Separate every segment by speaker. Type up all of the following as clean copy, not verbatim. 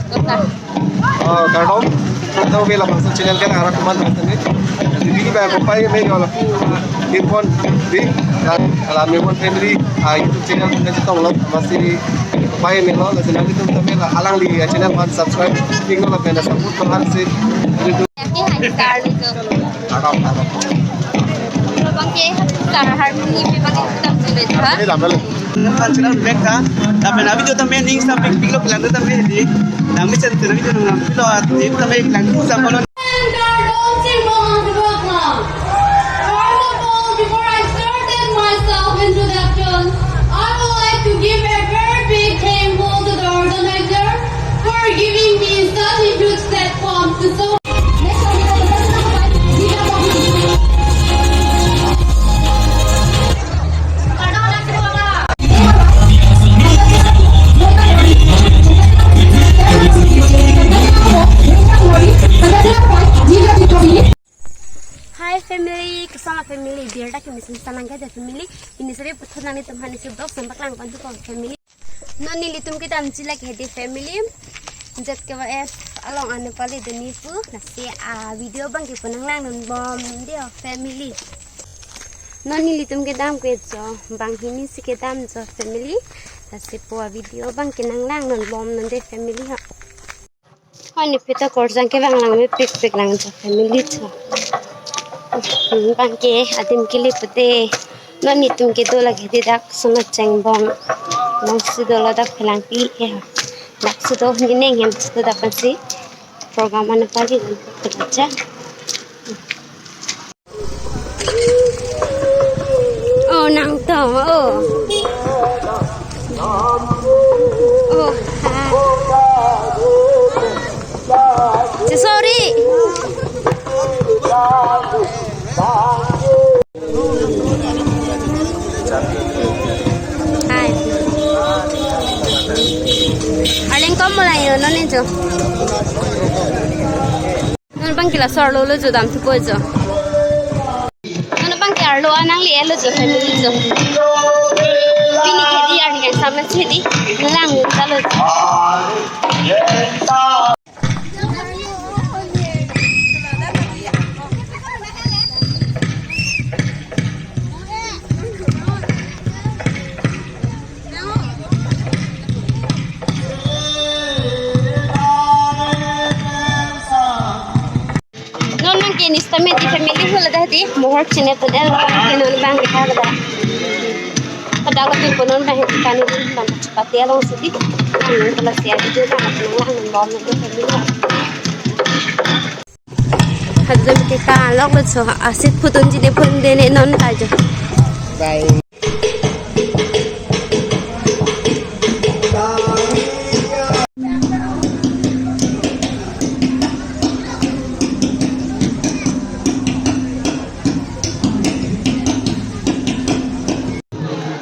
Speaker 1: Kardom, kita bela bangsa channel kan arah kuman bangsa ni. Jadi ini bagai apa yang mereka lalu earphone di alami pun family YouTube channel pun kita tahu masih apa yang mereka lalu nanti tu kita bela alang di channel kan subscribe, tinggal lah bela support tuhan sih. Kardom.
Speaker 2: Bangke cara harmoni pe bangke kita sudah juga.
Speaker 1: Ini dah bela.
Speaker 3: Channel break था tapi nabi जो तमें नहीं सब पिक लो प्लान तमें di nabi चलते nabi जो nabi लो आते तमें प्लान सब बोलो
Speaker 4: Before I started myself introduction, I would like to give a very big thank you to the organizer for giving me such a huge platform to so.
Speaker 2: Hai family, kesana family, biar tak kami senang aja family. Ini saya pertanyaan itu mana sih dok, sampai lang bantu kau family. Noni litum kita amci lagi hadi family. Jat ke along ane pale deni pu, nasi video bang kita nang non bom dia family. Noni litum kita am kejo, bang ini si kita am jo family. Nasi pu video bang kita nang non bom non dia family ha. Ani pita korjang ke bang lang me pik lang jo family jo. Bangke adim kili pute noni tumke do lagi tidak sangat cengbong nasi do lo dak pelang pi ya nak sudah neng yang sudah dapat sih program mana pagi untuk baca oh nang tom oh sorry Hai. Alin kau mulai no ni jo. Nol bang kila sor lo jo dam tu ko jo. Nol bang kila lo anang li lo jo family jo. Bini khedi ani kan samna chedi lang talo. Ini stamina di family hula dah di mohor cina pedal kenon bang kita ada pedal tu penon bang kita ni bang cepat ya long sedih yang kalau siap itu bang penon bom itu family hazam kita log so asit putun jine pun dene non aja bye.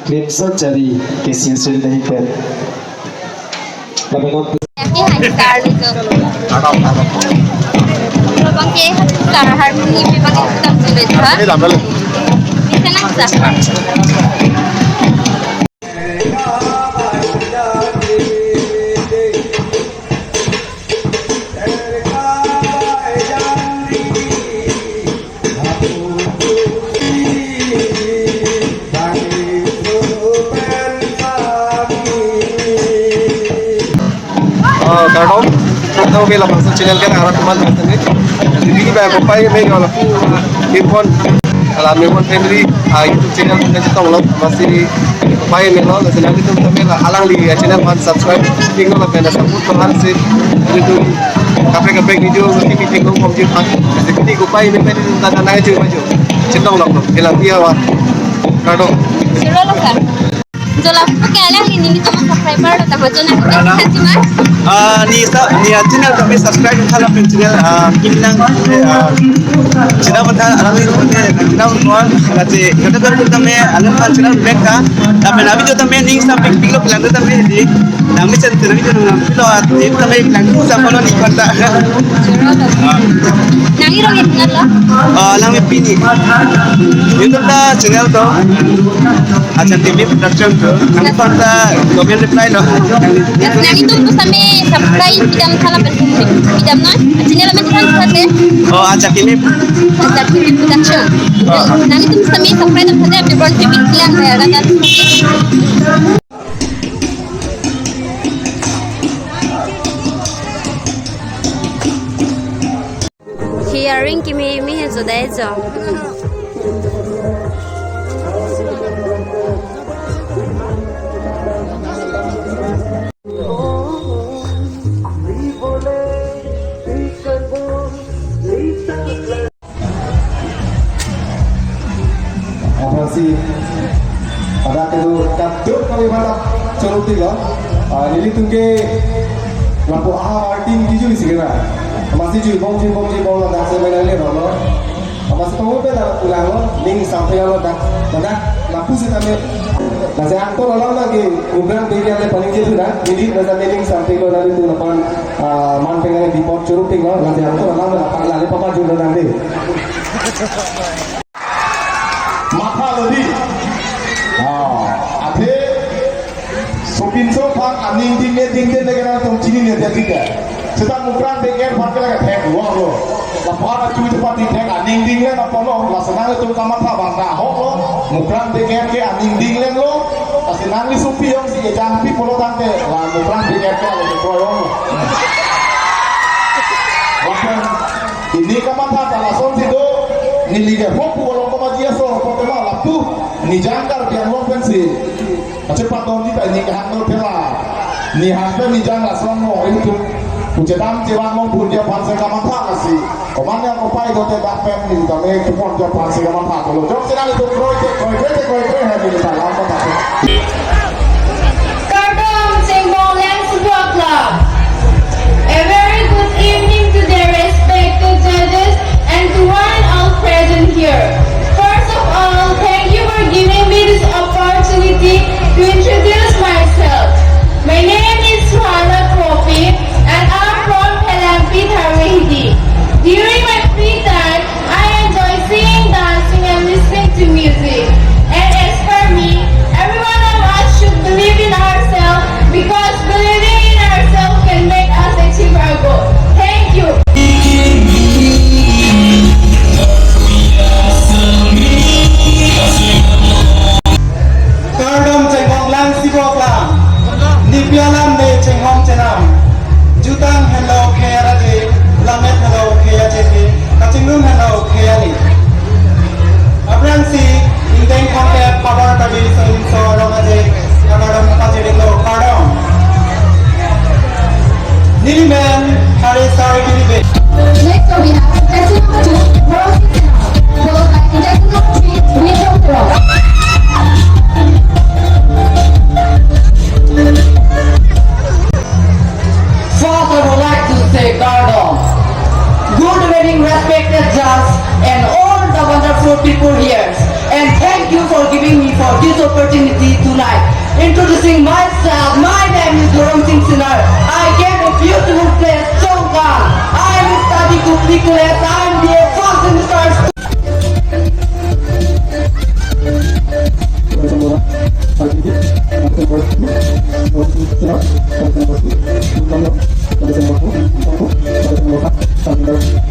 Speaker 5: Clip jadi kesin sulit dah ikut. Tapi not.
Speaker 2: Yang hai star ni tu. Kalau bangke cara harmoni pe bangke kita sudah juga.
Speaker 1: Ini dah bela.
Speaker 2: Bisa nak sah.
Speaker 1: Kardom, kita bela bangsa channel kan arah kuman bangsa ni. Jadi ini bagai apa yang mereka lalu earphone alami pun family YouTube channel pun kita tahu masih apa yang mereka lalu nanti tu kita bela alang di channel kan subscribe, tinggal lah bela support tuhan sih. Itu kafe video mesti tinggal komplain kan. Jadi ini apa yang mereka itu tak naik je maju. Cinta ulang tu, bela dia awak. Kardom.
Speaker 2: Sudah lah kan. Jola pakai alang ini kita subscriber atau macam mana kita sih
Speaker 3: ni channel kami subscribe kalau channel kinang channel pada alami channel kawan nanti kita kami alami channel break tapi nabi tu kami ni sampai pick lo plan tu kami di Nami sen tu nami tu nami pilot. Jadi kami lang tu sama lo ni kontak.
Speaker 2: Nangi rong itinat lo.
Speaker 3: Lang mi pini. Itu dah channel tu. Acha TV production tu. Nami kontak komen reply lo.
Speaker 2: Nangi tu sampai subscribe idam salah penting. Idam na. Channel में ट्रांस करते.
Speaker 3: Acha TV.
Speaker 2: Acha TV production. Nangi tu sampai subscribe करते. अपने बॉन्ड पे बिल्कुल रहेगा ना. Hearing kimi mi zo dai zo.
Speaker 1: Masih pada itu kaptur kami pada corok tiga. Jadi tungke lampu tim kiju di sini masih cuy bong lah dah sebenarnya ni loh. Masih tahu apa dah pulang lo, ning sampai lo dah lampu sih kami. Masih aktor lo lagi program tiga yang paling kecil dah. Jadi masih ning sampai lo nanti tu lapan man pengen di port corok tiga. Masih aktor lo dapat lari papa juga nanti. Maka lebih, ada sopin sopan aning dingin negara tongcini ni dia tiga. Sedang mukran dengan pakai lagi tek luar lo. Lapar cuci cepat di tek aning dingin apa lo? Laksana itu kamar tak bangga hok lo. Mukran dengan ke aning dingin lo. Asyik nangis supi yang si jampi polo tante. Lah mukran dengan ke lagi proyong. Bahkan ini kamar tak langsung situ. Niliga hopu walau dia so pertama lapu ni jangkar yang long pensi cepat dong kita ni kehantor pela ni hampir ni jangkar selama itu ucetam cewa long pun dia panse kaman tak nasi komanya kopai do te dapat ni kami kupon dia panse kaman tak kalau jom senang itu koi hari ni salam kata
Speaker 4: Kardom Singbong Lands Football Club. A very good evening to the respected judges and to one and all present here. First of all, thank you for giving me this opportunity to introduce myself. My name is Suhana Kopi and I'm from Pelampi, Tarehidi. During my free time, I enjoy singing, dancing and listening to music. And as for me, every one of us should believe in ourselves because believing in ourselves can make us achieve our goal. Thank you.
Speaker 3: Kardom Singbong Lands Football Club. Nipialam de Singbong Chenam. Jutang hello kaya je, lamet hello kaya je, kacingrum hello kaya ni. Abang si indeng kontek power tadi so orang aje, kardom apa jadi lo kardom. Niliman hari sorry kini.
Speaker 6: Next we have Technical 2, Rose followed by Technical 3, Window Pro.
Speaker 7: First, I would like to say Kardom. Good evening, respected judges and all the wonderful people here. And thank you for giving me for this opportunity tonight. Introducing myself, my name is Gurung Singh Sinar. I came a beautiful place, Chongkang. I am studying Group Nicholas. I am the first semester
Speaker 1: Terima kasih.